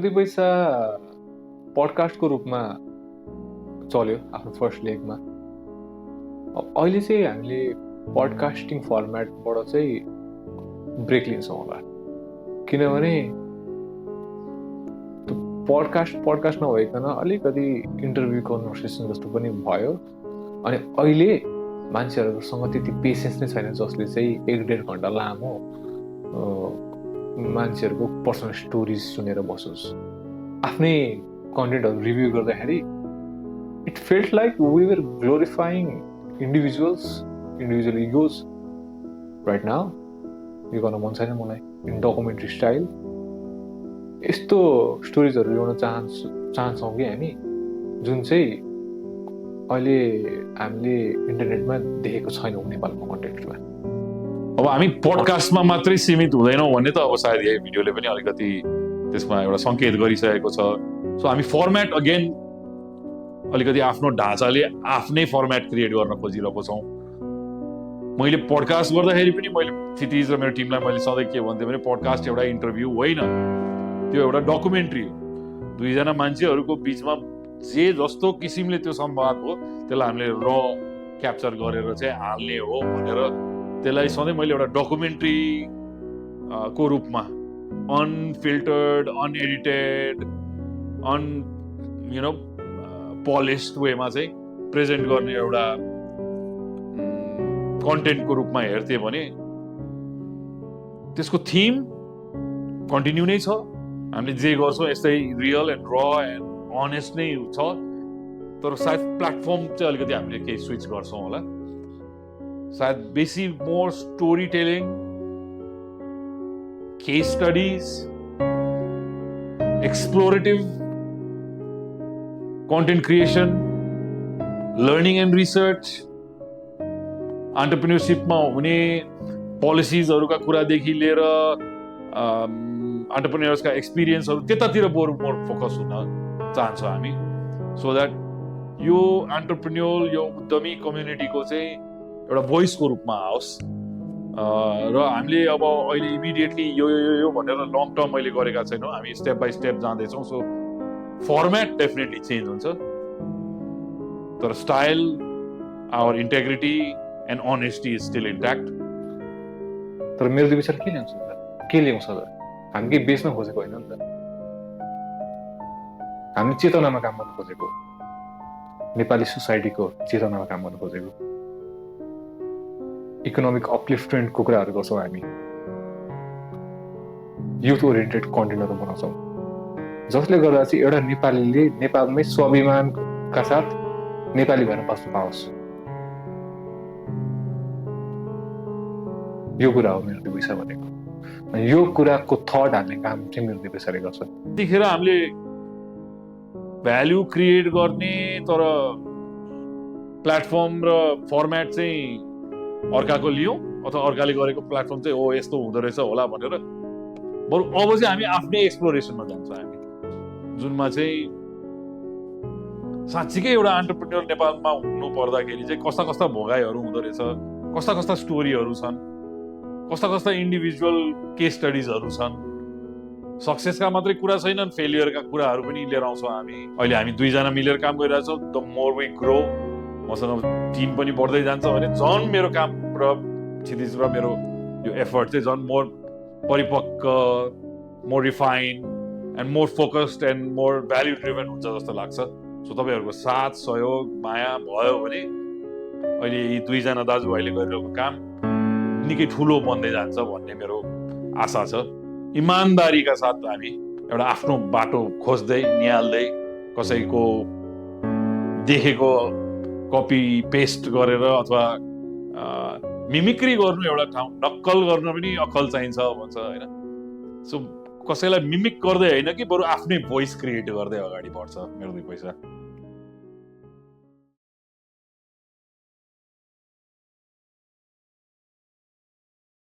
दुई पैसा पडकास्टको रूपमा चल्यो आफ्नो फर्स्ट लेगमा। अहिले चाहिँ हामीले पडकास्टिङ फर्मेटबाट चाहिँ ब्रेक लिन्छौँ होला, किनभने त्यो पडकास्ट नभइकन अलिकति इन्टरभ्यू कन्भर्सेसन जस्तो पनि भयो। अनि अहिले मान्छेहरूसँग त्यति पेसेन्स नै छैन जसले चाहिँ 1-1.5 घन्टा लामो मान्छेहरूको पर्सनल स्टोरिज सुनेर बसोस्। आफ्नै कन्टेन्टहरू रिभ्यू गर्दाखेरि it felt like we were glorifying individual egos right now. यो गर्न मन छैन मलाई इन डकुमेन्ट्री स्टाइल। यस्तो स्टोरिजहरू ल्याउन चाहन्छौँ कि हामी, जुन चाहिँ अहिले हामीले इन्टरनेटमा देखेको छैनौँ नेपालको कन्टेक्स्टमा। अब हामी पोडकास्टमा मात्रै सीमित हुँदैनौँ भन्ने त अब सायद यही भिडियोले पनि अलिकति त्यसमा एउटा सङ्केत गरिसकेको छ। सो हामी फर्मेट अगेन अलिकति आफ्नो ढाँचाले आफ्नै फर्मेट क्रिएट गर्न खोजिरहेको छौँ। मैले पोडकास्ट गर्दाखेरि पनि मैले क्षितिज र मेरो टिमलाई मैले सधैँ के भन्थेँ भने पोडकास्ट एउटा इन्टरभ्यू होइन, त्यो एउटा डकुमेन्ट्री हो। दुईजना मान्छेहरूको बिचमा जे जस्तो किसिमले त्यो संवाद हो त्यसलाई हामीले र क्याप्चर गरेर चाहिँ हाल्ने हो भनेर त्यसलाई सधैँ मैले एउटा डकुमेन्ट्री को रूपमा अनफिल्टर्ड, अनएडिटेड, पोलिस्ड वेमा चाहिँ प्रेजेन्ट गर्ने एउटा कन्टेन्टको रूपमा हेर्थेँ भने त्यसको थिम कन्टिन्यू नै छ। हामीले जे गर्छौँ यस्तै रियल एन्ड र एन्ड अनेस्ट नै छ, तर सायद प्लेटफर्म चाहिँ अलिकति हामीले केही स्विच गर्छौँ होला। सायद बेसी more story telling, case studies, exploratory content creation, learning and research, एन्टरप्रेन्योरसिपमा हुने पोलिसिजहरूका कुरादेखि लिएर एन्टरप्रेन्योर्सका एक्सपिरियन्सहरू त्यतातिर बरु मोर फोकस हुन चाहन्छौँ हामी, सो द्याट यो एन्टरप्रेन्योर यो उद्यमी कम्युनिटीको चाहिँ एउटा भोइसको रूपमा आओस्। र हामीले अब अहिले इमिडिएटली यो भनेर लङ टर्म मैले गरेका छैनौँ, हामी स्टेप बाई स्टेप जाँदैछौँ। सो फर्मेट डेफिनेटली चेन्ज हुन्छ, तर style, our integrity and honesty is still intact. तर मेरो दुई विचार के ल्याउँछ के ल्याउँछ त? हामी केही बेच्न खोजेको होइन नि त, हामी चेतनामा काम गर्न खोजेको, नेपाली सोसाइटीको चेतनामा काम गर्न खोजेको, इकोनोमिक अपलिफ्टमेन्टको कुराहरू गर्छौँ हामी, युथ ओरिएन्टेड कन्टेन्टहरू बनाउँछौँ, जसले गर्दा चाहिँ एउटा नेपालीले नेपालमै स्वाभिमानका साथ नेपाली भएर बस्न पाओस्। यो कुरा हो मेरो दुई पैसा भनेको। यो कुराको थट हाल्ने काम चाहिँ मेरो दुई पैसाले गर्छ। त्यतिखेर हामीले भ्याल्यु क्रिएट गर्ने तर प्लेटफर्म र फर्मेट चाहिँ अर्काको लियौँ अथवा अर्काले गरेको प्लेटफर्म चाहिँ ओ यस्तो हुँदो रहेछ होला भनेर बरु अब चाहिँ हामी आफ्नै एक्सप्लोरेसनमा जान्छौँ हामी, जुनमा चाहिँ साँच्चीकै एउटा एन्टरप्रेन्योर नेपालमा हुनु पर्दाखेरि चाहिँ कस्ता कस्ता भोगाइहरू हुँदो रहेछ, कस्ता कस्ता स्टोरीहरू छन्, कस्ता कस्ता इन्डिभिजुअल केस स्टडिजहरू छन्। सक्सेसका मात्रै कुरा छैनन्, फेलियरका कुराहरू पनि लिएर आउँछौँ हामी। अहिले हामी दुईजना मिलेर काम गरिरहेछौँ। द मोर वी ग्रो, मसँग टिम पनि बढ्दै जान्छ भने झन् मेरो काम र क्षितिज र मेरो यो एफर्ट चाहिँ झन् मोर परिपक्व, more refine and more focused and more value driven हुन्छ जस्तो लाग्छ। सो तपाईँहरूको साथ सहयोग माया भयो भने अहिले यी दुईजना दाजुभाइले गरिरहेको काम निकै ठुलो बन्दै जान्छ भन्ने मेरो आशा छ। इमान्दारीका साथ हामी एउटा आफ्नो बाटो खोज्दै निहाल्दै, कसैको देखेको कपी पेस्ट गरेर अथवा मिमिक्री गर्नु एउटा ठाउँ, नक्कल गर्न पनि अक्कल चाहिन्छ भन्छ होइन। सो कसैलाई मिमिक गर्दै होइन कि बरु आफ्नै भोइस क्रिएट गर्दै अगाडि बढ्छ मेरो दुई पैसा।